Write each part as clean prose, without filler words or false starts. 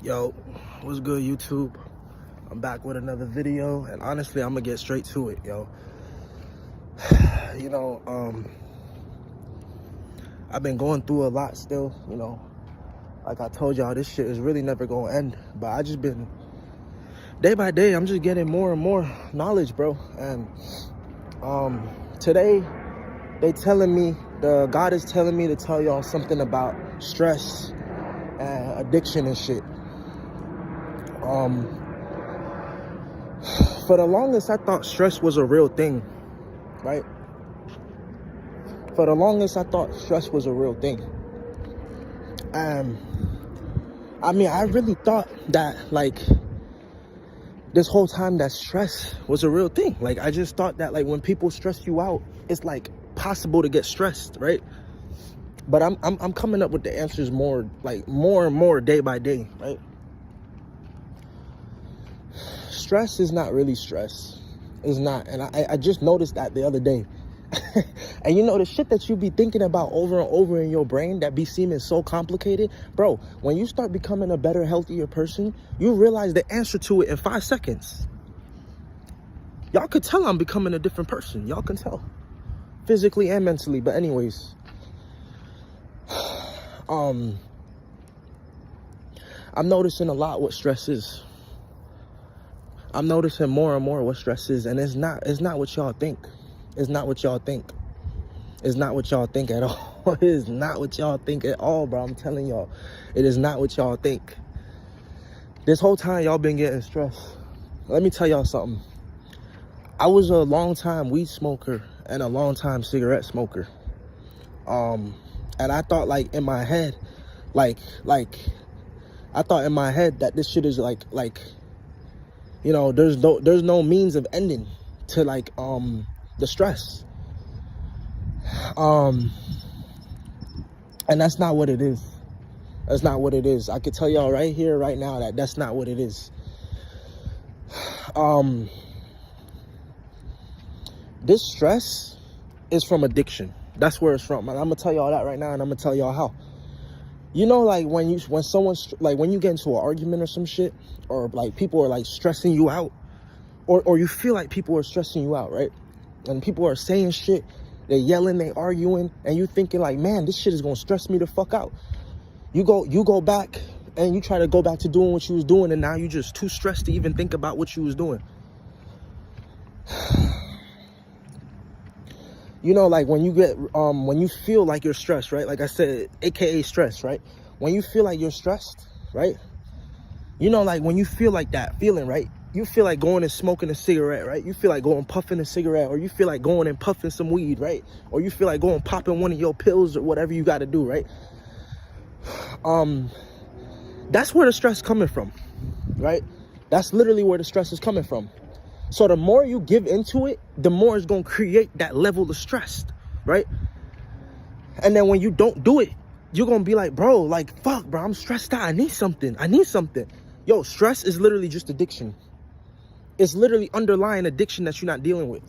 Yo, what's good, YouTube? I'm back with another video, and honestly, I'm gonna get straight to it, yo. You know, I've been going through a lot still, you know. Like I told y'all, this shit is really never gonna end. But I just been, day by day, I'm just getting more and more knowledge, bro. And today, God is telling me to tell y'all something about stress and addiction and shit. For the longest, I thought stress was a real thing, right? For the longest, I thought stress was a real thing. I mean, I really thought that, like, this whole time that stress was a real thing. Like, I just thought that, like, when people stress you out, it's, like, possible to get stressed, right? But I'm coming up with the answers more and more day by day, right? Stress is not really stress. It's not. And I just noticed that the other day. And you know, the shit that you be thinking about over and over in your brain that be seeming so complicated, bro, when you start becoming a better, healthier person, you realize the answer to it in 5 seconds. Y'all could tell I'm becoming a different person. Y'all can tell. Physically and mentally. But anyways, I'm noticing a lot what stress is. I'm noticing more and more what stress is, and it's not what y'all think. It's not what y'all think. It's not what y'all think at all. It is not what y'all think at all, bro. I'm telling y'all, it is not what y'all think. This whole time y'all been getting stressed. Let me tell y'all something. I was a long time weed smoker and a long time cigarette smoker. And I thought, like, in my head, I thought in my head that this shit is like, you know, there's no means of ending to, like, the stress. And that's not what it is. That's not what it is. I could tell y'all right here, right now, that that's not what it is. This stress is from addiction. That's where it's from. And I'm gonna tell y'all that right now, and I'm gonna tell y'all how. You know, like, when you get into an argument or some shit, or, like, people are, like, stressing you out, or you feel like people are stressing you out, right? And people are saying shit, they're yelling, they arguing, and you thinking, like, man, this shit is gonna stress me the fuck out. You go back and you try to go back to doing what you was doing, and now you just too stressed to even think about what you was doing. You know, like, when you feel like you're stressed, right? Like I said, AKA stress, right? When you feel like you're stressed, right? You know, like, when you feel like that feeling, right? You feel like going and smoking a cigarette, right? You feel like going puffing a cigarette, or you feel like going and puffing some weed, right? Or you feel like going popping one of your pills or whatever you got to do, right? That's where the stress coming from, right? That's literally where the stress is coming from. So the more you give into it, the more it's going to create that level of stress, right? And then when you don't do it, you're going to be like, bro, like, fuck, bro, I'm stressed out. I need something. Yo, stress is literally just addiction. It's literally underlying addiction that you're not dealing with.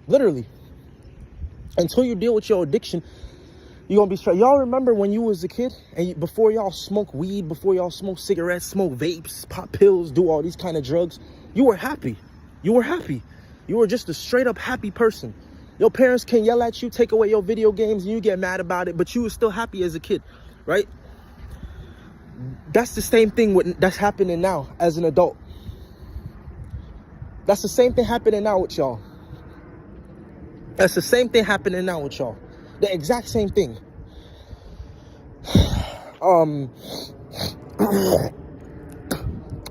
Literally. Until you deal with your addiction, you're going to be stressed. Y'all remember when you was a kid, and before y'all smoke weed, before y'all smoke cigarettes, smoke vapes, pop pills, do all these kind of drugs, you were happy. You were happy. You were just a straight up happy person. Your parents can yell at you, take away your video games, and you get mad about it, but you were still happy as a kid, right? That's the same thing that's happening now as an adult. That's the same thing happening now with y'all. That's the same thing happening now with y'all. The exact same thing. And,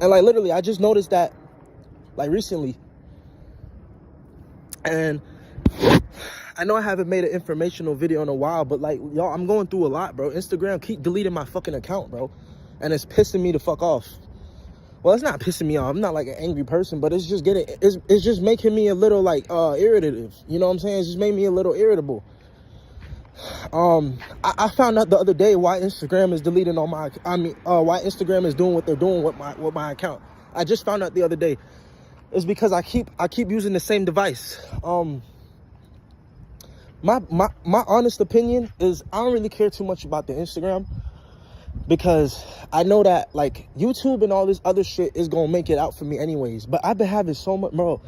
like, literally, I just noticed that, like, recently. And I know I haven't made an informational video in a while, but, like, y'all, I'm going through a lot, bro. Instagram keep deleting my fucking account, bro. And it's pissing me the fuck off. Well, it's not pissing me off. I'm not, like, an angry person, but it's just it's just making me a little, like, irritative. You know what I'm saying? It's just made me a little irritable. I found out the other day why Instagram is deleting all my, why Instagram is doing what they're doing with my account. I just found out the other day. It's because I keep using the same device. My honest opinion is I don't really care too much about the Instagram. because I know that like YouTube and all this other shit is gonna make it out for me anyways. But I've been having so much, bro.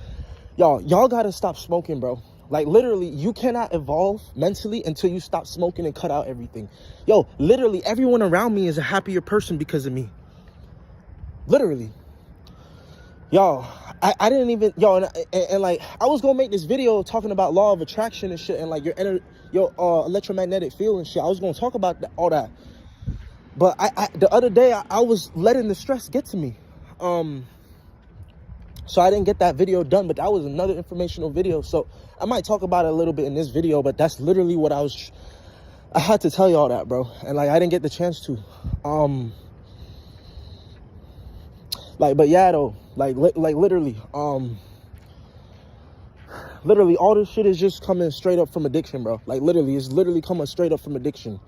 Y'all gotta stop smoking, bro. Like literally, you cannot evolve mentally until you stop smoking and cut out everything. Yo, literally everyone around me is a happier person because of me. Literally. Yo, I didn't even, and like, I was gonna make this video talking about law of attraction and shit and like your electromagnetic field and shit. I was gonna talk about all that. But the other day, I was letting the stress get to me. So I didn't get that video done, but that was another informational video. So I might talk about it a little bit in this video, but that's literally what I had to tell y'all that, bro. And like, I didn't get the chance to. But yeah, though, like literally, literally all this shit is just coming straight up from addiction, bro. Like literally, it's literally coming straight up from addiction.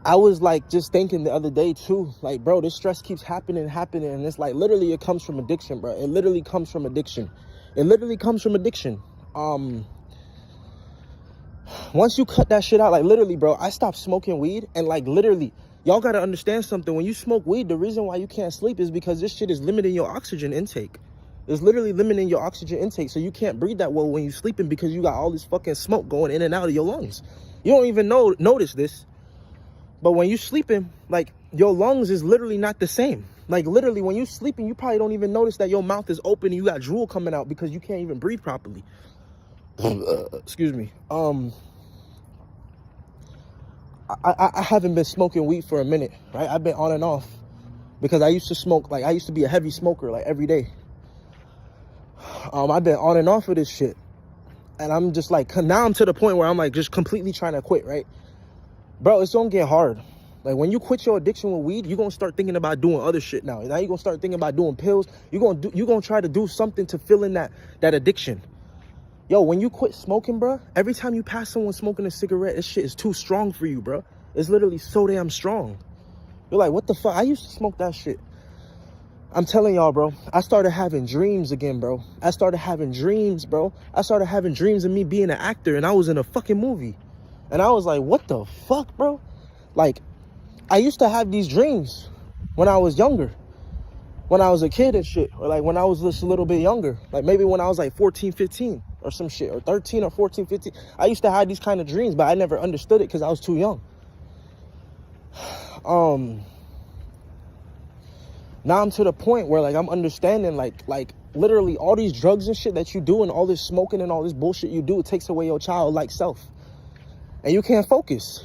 I was like just thinking the other day too, like, bro, this stress keeps happening, and it's like literally it comes from addiction, bro. It literally comes from addiction. It literally comes from addiction. Once you cut that shit out, like literally, bro, I stopped smoking weed, and like literally, y'all gotta understand something. When you smoke weed, the reason why you can't sleep is because this shit is limiting your oxygen intake. It's literally limiting your oxygen intake, so you can't breathe that well when you're sleeping because you got all this fucking smoke going in and out of your lungs. You don't even notice this. But when you sleeping, like, your lungs is literally not the same. Like, literally, when you sleeping, you probably don't even notice that your mouth is open and you got drool coming out because you can't even breathe properly. Excuse me. I haven't been smoking weed for a minute, right? I've been on and off because I used to smoke, like, I used to be a heavy smoker, like, every day. I've been on and off of this shit. And I'm just, like, now I'm to the point where I'm, like, just completely trying to quit, right? Bro, it's gonna get hard. Like, when you quit your addiction with weed, you're gonna start thinking about doing other shit now. Now you're gonna start thinking about doing pills. You're gonna try to do something to fill in that addiction. Yo, when you quit smoking, bro, every time you pass someone smoking a cigarette, this shit is too strong for you, bro. It's literally so damn strong. You're like, what the fuck? I used to smoke that shit. I'm telling y'all, bro, I started having dreams again, bro. I started having dreams, bro. I started having dreams of me being an actor, and I was in a fucking movie. And I was like, what the fuck, bro? Like, I used to have these dreams when I was younger, when I was a kid and shit, or like when I was just a little bit younger, like maybe when I was like 14, 15 or some shit, or 13 or 14, 15. I used to have these kind of dreams, but I never understood it because I was too young. Now I'm to the point where like I'm understanding like literally all these drugs and shit that you do and all this smoking and all this bullshit you do, it takes away your childlike self. And you can't focus.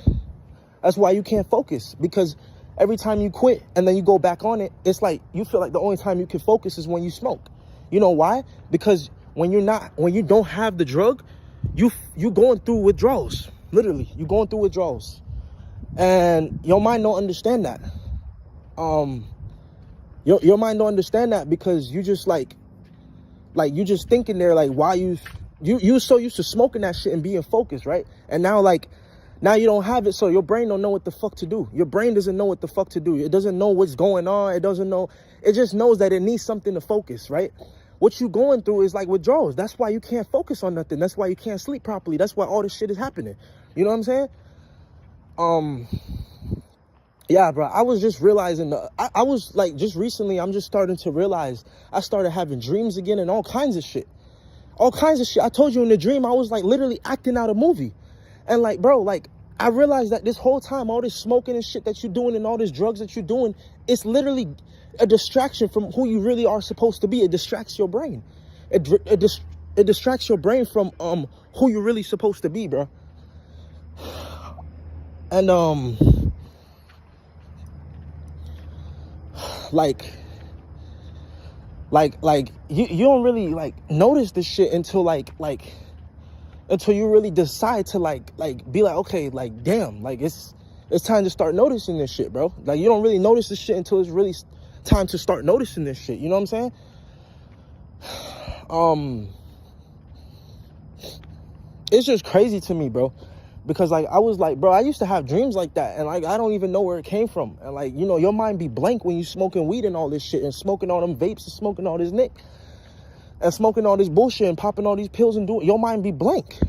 That's why you can't focus, because every time you quit and then you go back on it, it's like you feel like the only time you can focus is when you smoke. You know why? Because when you don't have the drug, you going through withdrawals. Literally, you going through withdrawals. And your mind don't understand that. Your mind don't understand that because you just like you just thinking there like why you so used to smoking that shit and being focused, right? And now you don't have it, so your brain don't know what the fuck to do. Your brain doesn't know what the fuck to do. It doesn't know what's going on. It doesn't know. It just knows that it needs something to focus, right? What you going through is like withdrawals. That's why you can't focus on nothing. That's why you can't sleep properly. That's why all this shit is happening. You know what I'm saying? Yeah, bro, I was just realizing, I was like, just recently, I'm just starting to realize I started having dreams again and all kinds of shit. All kinds of shit. I told you in the dream, I was like literally acting out a movie. And like, bro, like, I realized that this whole time, all this smoking and shit that you're doing and all this drugs that you're doing, it's literally a distraction from who you really are supposed to be. It distracts your brain. It distracts your brain from who you're really supposed to be, bro. And like you don't really like notice this shit until until you really decide to like be like, okay, like damn, like it's time to start noticing this shit, bro. Like you don't really notice this shit until it's really time to start noticing this shit. You know what I'm saying? It's just crazy to me, bro. Because like I was like, bro, I used to have dreams like that, and like I don't even know where it came from. And like, you know, your mind be blank when you smoking weed and all this shit and smoking all them vapes and smoking all this nick. and smoking all this bullshit and popping all these pills and doing, your mind be blank.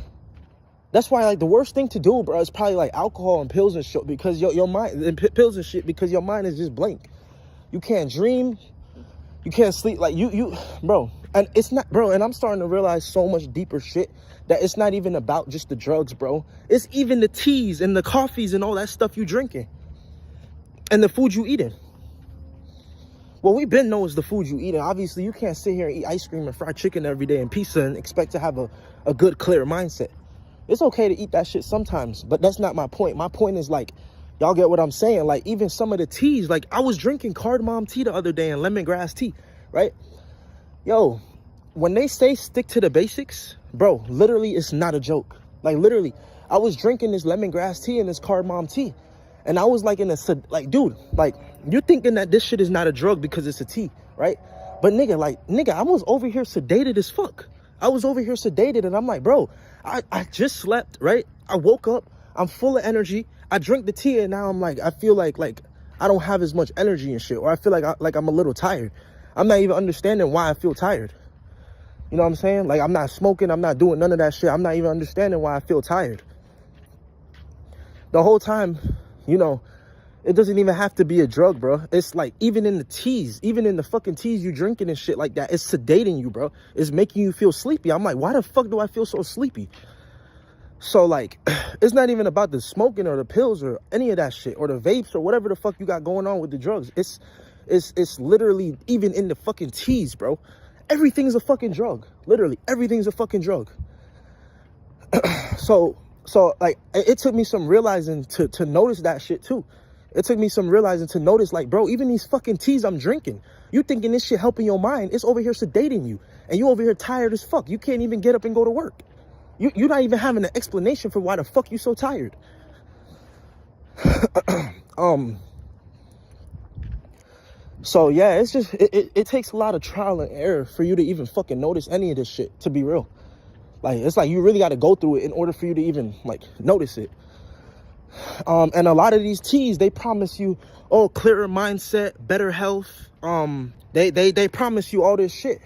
That's why, like, the worst thing to do, bro, is probably like alcohol and pills and shit, because your mind, and pills and shit, because your mind is just blank. You can't dream, you can't sleep, like bro. And it's not, bro, and I'm starting to realize so much deeper shit, that it's not even about just the drugs, bro. It's even the teas and the coffees and all that stuff you drinking, and the food you eating. Well, we been know is the food you eating. Obviously, you can't sit here and eat ice cream and fried chicken every day and pizza and expect to have a good, clear mindset. It's okay to eat that shit sometimes, but that's not my point. My point is, like, y'all get what I'm saying? Like, even some of the teas, like, I was drinking cardamom tea the other day and lemongrass tea, right? Yo, when they say stick to the basics, bro, literally, it's not a joke. Like, literally, I was drinking this lemongrass tea and this cardamom tea, and I was like like, dude, like, you're thinking that this shit is not a drug because it's a tea, right? But nigga, I was over here sedated as fuck. I was over here sedated, and I'm like, bro, I just slept, right? I woke up, I'm full of energy. I drink the tea, and now I'm like, I feel like I don't have as much energy and shit, or I feel like I'm a little tired. I'm not even understanding why I feel tired. You know what I'm saying? Like, I'm not smoking, I'm not doing none of that shit. I'm not even understanding why I feel tired. The whole time, you know, it doesn't even have to be a drug, bro. It's like, even in the teas, even in the fucking teas you drinking and shit like that, it's sedating you, bro. It's making you feel sleepy. I'm like, why the fuck do I feel so sleepy? So, like, it's not even about the smoking or the pills or any of that shit, or the vapes or whatever the fuck you got going on with the drugs. It's literally even in the fucking teas, bro. Everything's a fucking drug. Literally, everything's a fucking drug. So like, it took me some realizing to notice that shit too. It took me some realizing to notice, like, bro, even these fucking teas I'm drinking, you thinking this shit helping your mind, it's over here sedating you, and you over here tired as fuck. You can't even get up and go to work. You're not even having an explanation for why the fuck you so tired. So yeah, it's just, it takes a lot of trial and error for you to even fucking notice any of this shit, to be real. Like, it's like, you really got to go through it in order for you to even, like, notice it. And a lot of these teas, they promise you, oh, clearer mindset, better health. They promise you all this shit.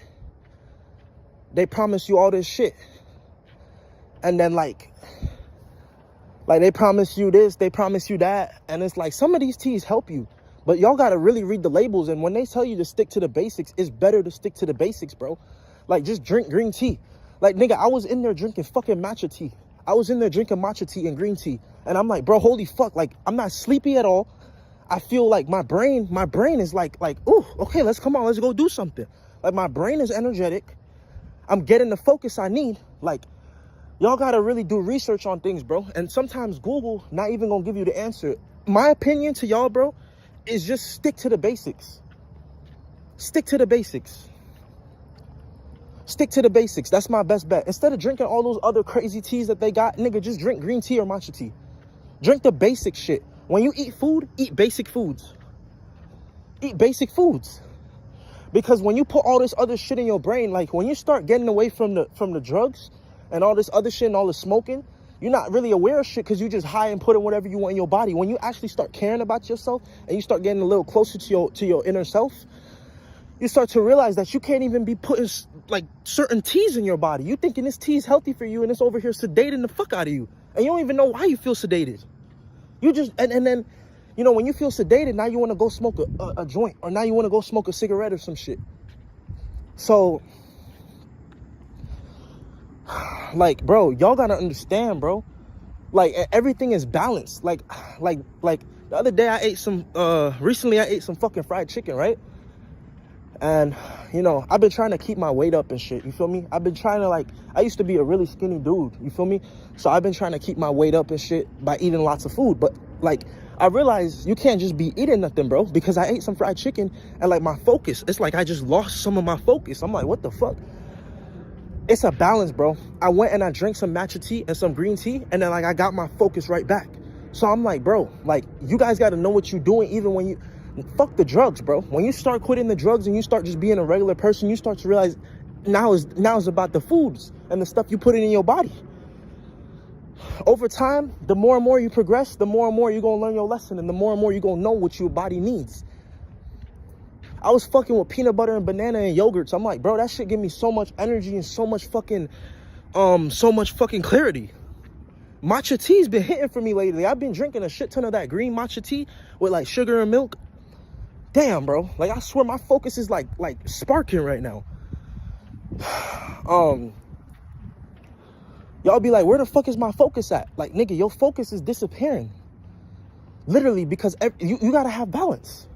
They promise you all this shit. And then, like they promise you this, they promise you that. And it's like, some of these teas help you, but y'all got to really read the labels. And when they tell you to stick to the basics, it's better to stick to the basics, bro. Like, just drink green tea. Like, nigga, I was in there drinking fucking matcha tea. I was in there drinking matcha tea and green tea. And I'm like, bro, holy fuck. Like, I'm not sleepy at all. I feel like my brain is like, ooh, okay, let's go do something. Like, my brain is energetic. I'm getting the focus I need. Like, y'all got to really do research on things, bro. And sometimes Google not even going to give you the answer. My opinion to y'all, bro, is just stick to the basics. Stick to the basics. Stick to the basics. That's my best bet. Instead of drinking all those other crazy teas that they got, nigga, just drink green tea or matcha tea. Drink the basic shit. When you eat food, eat basic foods. Eat basic foods. Because when you put all this other shit in your brain, like, when you start getting away from the drugs and all this other shit and all the smoking, you're not really aware of shit because you just high and put in whatever you want in your body. When you actually start caring about yourself and you start getting a little closer to your inner self, you start to realize that you can't even be putting, like, certain teas in your body. You thinking this tea is healthy for you, and it's over here sedating the fuck out of you. And you don't even know why you feel sedated. You just, and then, you know, when you feel sedated, now you want to go smoke a joint, or now you want to go smoke a cigarette or some shit. So, like, bro, y'all got to understand, bro. Like, everything is balanced. Like the other day recently I ate some fucking fried chicken, right? And, you know, I've been trying to keep my weight up and shit, you feel me? I've been trying to, like, I used to be a really skinny dude, you feel me? So I've been trying to keep my weight up and shit by eating lots of food. But, like, I realized you can't just be eating nothing, bro, because I ate some fried chicken and, like, my focus, it's like I just lost some of my focus. I'm like, what the fuck? It's a balance, bro. I went and I drank some matcha tea and some green tea, and then, like, I got my focus right back. So I'm like, bro, like, you guys got to know what you're doing even when you... Fuck the drugs, bro. When you start quitting the drugs and you start just being a regular person, you start to realize now is about the foods and the stuff you put in your body. Over time, the more and more you progress, the more and more you're going to learn your lesson, and the more and more you're going to know what your body needs. I was fucking with peanut butter and banana and yogurts. I'm like, bro, that shit give me so much energy and so much fucking clarity. Matcha tea's been hitting for me lately. I've been drinking a shit ton of that green matcha tea with like sugar and milk. Damn, bro. Like, I swear my focus is like sparking right now. Y'all be like, where the fuck is my focus at? Like, nigga, your focus is disappearing. Literally, because you gotta have balance.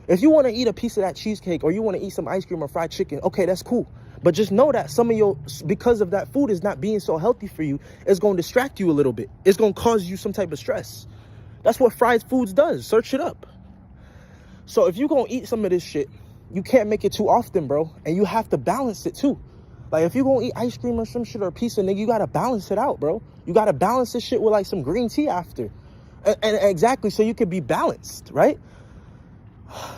If you want to eat a piece of that cheesecake or you want to eat some ice cream or fried chicken, okay, that's cool. But just know that some of because of that food is not being so healthy for you, it's going to distract you a little bit. It's going to cause you some type of stress. That's what fried foods does. Search it up. So if you're going to eat some of this shit, you can't make it too often, bro. And you have to balance it too. Like, if you're going to eat ice cream or some shit or a pizza, nigga, you got to balance it out, bro. You got to balance this shit with like some green tea after. And exactly, so you can be balanced, right?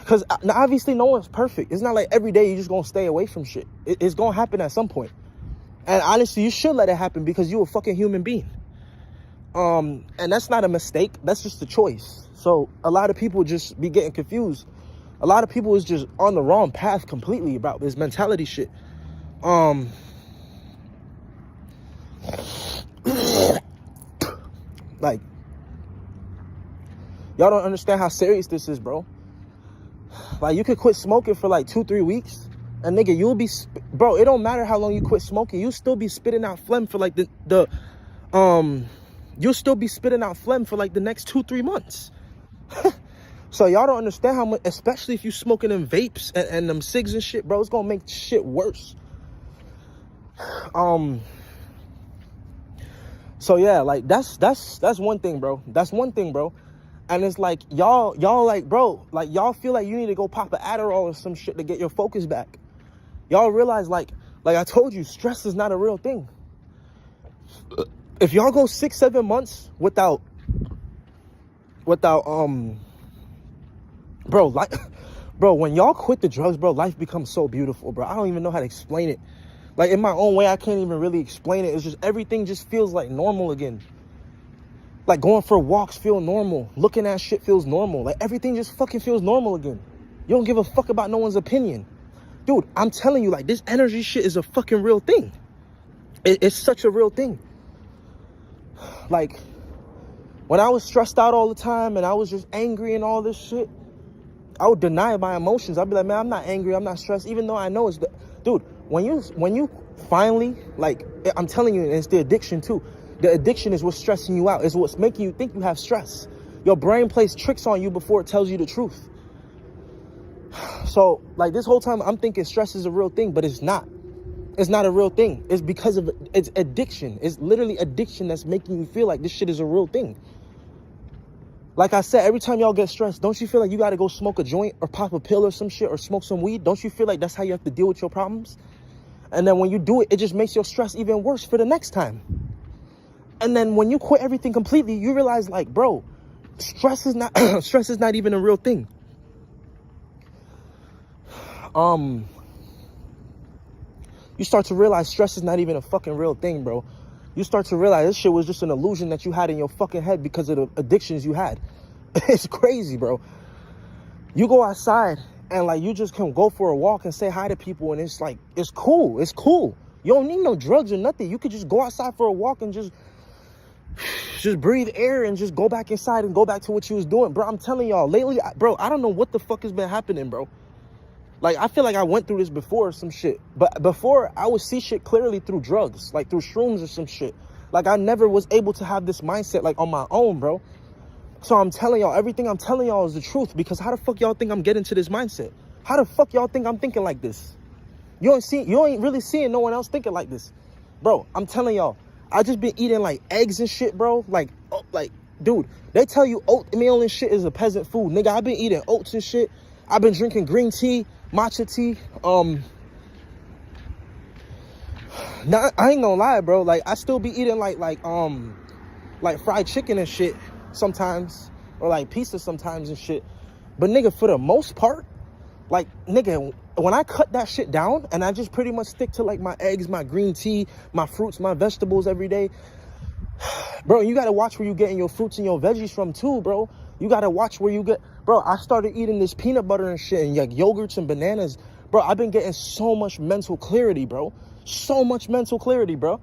Because obviously no one's perfect. It's not like every day you're just going to stay away from shit. It's going to happen at some point. And honestly, you should let it happen because you're a fucking human being. And that's not a mistake. That's just a choice. So a lot of people just be getting confused. A lot of people is just on the wrong path completely about this mentality shit. Like, y'all don't understand how serious this is, bro. Like, you could quit smoking for like 2-3 weeks, and nigga, you'll be, bro, it don't matter how long you quit smoking, you'll still be spitting out phlegm for like you'll still be spitting out phlegm for like the next 2-3 months. So y'all don't understand how much, especially if you smoking them vapes and them cigs and shit, bro, it's gonna make shit worse. So yeah, like that's one thing, bro. That's one thing, bro. And it's like, y'all like, bro, like, y'all feel like you need to go pop an Adderall or some shit to get your focus back. Y'all realize, like I told you, stress is not a real thing. If y'all go 6-7 months without, bro, like, bro, when y'all quit the drugs, bro, life becomes so beautiful, bro. I don't even know how to explain it. Like, in my own way, I can't even really explain it. It's just, everything just feels like normal again. Like, going for walks feel normal. Looking at shit feels normal. Like, everything just fucking feels normal again. You don't give a fuck about no one's opinion. Dude, I'm telling you, like, this energy shit is a fucking real thing. It's such a real thing. Like, when I was stressed out all the time and I was just angry and all this shit, I would deny my emotions. I'd be like, man, I'm not angry. I'm not stressed. Even though I know it's dude, when you finally, like, I'm telling you, it's the addiction too. The addiction is what's stressing you out. It's what's making you think you have stress. Your brain plays tricks on you before it tells you the truth. So, like, this whole time I'm thinking stress is a real thing, but it's not. It's not a real thing. It's because of, it's addiction. It's literally addiction that's making you feel like this shit is a real thing. Like I said, every time y'all get stressed, don't you feel like you got to go smoke a joint or pop a pill or some shit or smoke some weed? Don't you feel like that's how you have to deal with your problems? And then when you do it, it just makes your stress even worse for the next time. And then when you quit everything completely, you realize, like, bro, stress is not stress is not even a real thing. You start to realize stress is not even a fucking real thing, bro. You start to realize this shit was just an illusion that you had in your fucking head because of the addictions you had. It's crazy, bro. You go outside and, like, you just can go for a walk and say hi to people, and it's like, it's cool. It's cool. You don't need no drugs or nothing. You could just go outside for a walk and just breathe air and just go back inside and go back to what you was doing. Bro, I'm telling y'all, lately, bro, I don't know what the fuck has been happening, bro. Like, I feel like I went through this before or some shit. But before, I would see shit clearly through drugs, like through shrooms or some shit. Like, I never was able to have this mindset, like, on my own, bro. So I'm telling y'all, everything I'm telling y'all is the truth, because how the fuck y'all think I'm getting to this mindset? How the fuck y'all think I'm thinking like this? You ain't really seeing no one else thinking like this. Bro, I'm telling y'all, I just been eating, like, eggs and shit, bro. Like, dude, they tell you oatmeal and shit is a peasant food. Nigga, I've been eating oats and shit. I've been drinking green tea, matcha tea. Nah, I ain't gonna lie, bro. Like, I still be eating, like fried chicken and shit sometimes, or like pizza sometimes and shit. But nigga, for the most part, like, nigga, when I cut that shit down and I just pretty much stick to, like, my eggs, my green tea, my fruits, my vegetables every day, bro, you gotta watch where you getting your fruits and your veggies from too, bro. You gotta watch where you get, Bro, I started eating this peanut butter and shit and like yogurts and bananas. Bro, I've been getting so much mental clarity, bro. So much mental clarity, bro.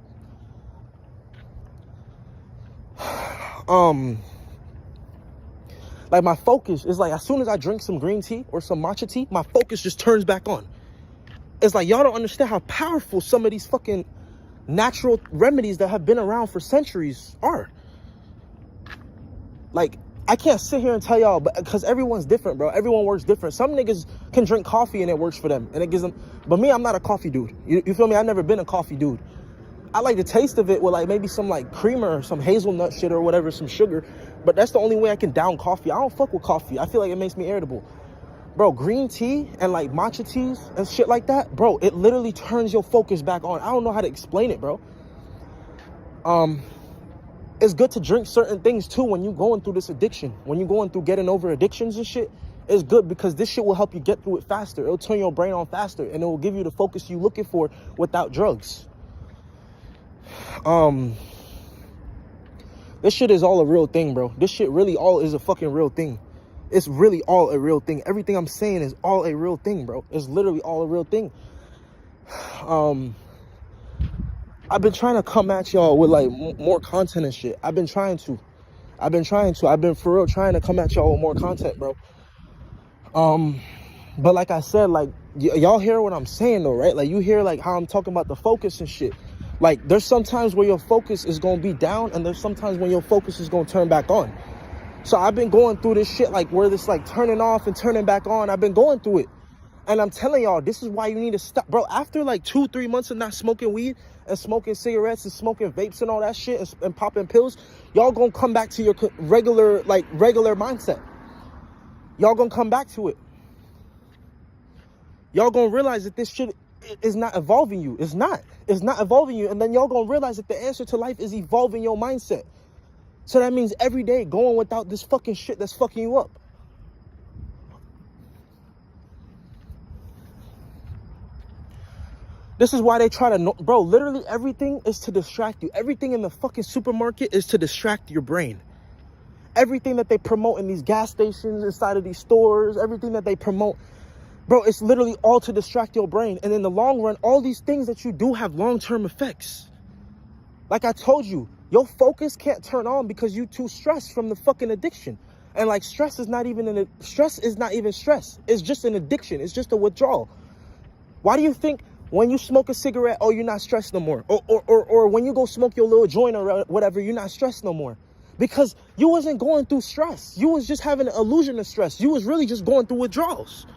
Like my focus is like, as soon as I drink some green tea or some matcha tea, my focus just turns back on. It's like, y'all don't understand how powerful some of these fucking natural remedies that have been around for centuries are. Like, I can't sit here and tell y'all, but because everyone's different, bro. Everyone works different. Some niggas can drink coffee and it works for them and it gives them, but me, I'm not a coffee dude. You feel me? I've never been a coffee dude. I like the taste of it with like maybe some like creamer or some hazelnut shit or whatever, some sugar. But that's the only way I can down coffee. I don't fuck with coffee. I feel like it makes me irritable. Bro, green tea and like matcha teas and shit like that, bro, it literally turns your focus back on. I don't know how to explain it, bro. It's good to drink certain things too when you're going through this addiction. When you're going through getting over addictions and shit, it's good because this shit will help you get through it faster. It'll turn your brain on faster and it will give you the focus you're looking for without drugs. This shit is all a real thing, bro. This shit really all is a fucking real thing. It's really all a real thing. Everything I'm saying is all a real thing, bro. It's literally all a real thing. I've been trying to come at y'all with like more content and shit. I've been for real trying to come at y'all with more content, bro. But like I said, like y'all hear what I'm saying though, right? Like you hear like how I'm talking about the focus and shit. Like there's sometimes where your focus is gonna be down and there's sometimes when your focus is gonna turn back on. So I've been going through this shit like where this like turning off and turning back on. I've been going through it. And I'm telling y'all, this is why you need to stop. Bro, after like 2-3 months of not smoking weed and smoking cigarettes and smoking vapes and all that shit and popping pills, y'all gonna come back to your regular mindset. Y'all gonna come back to it. Y'all gonna realize that this shit is not evolving you. It's not evolving you. And then y'all gonna realize that the answer to life is evolving your mindset. So that means every day going without this fucking shit that's fucking you up. This is why they try to, bro, literally everything is to distract you. Everything in the fucking supermarket is to distract your brain. Everything that they promote in these gas stations, inside of these stores, everything that they promote, bro, it's literally all to distract your brain. And in the long run, all these things that you do have long-term effects. Like I told you, your focus can't turn on because you too stressed from the fucking addiction. And like stress is not even stress. It's just an addiction. It's just a withdrawal. Why do you think when you smoke a cigarette, oh, you're not stressed no more? Or when you go smoke your little joint or whatever, you're not stressed no more? Because you wasn't going through stress. You was just having an illusion of stress. You was really just going through withdrawals.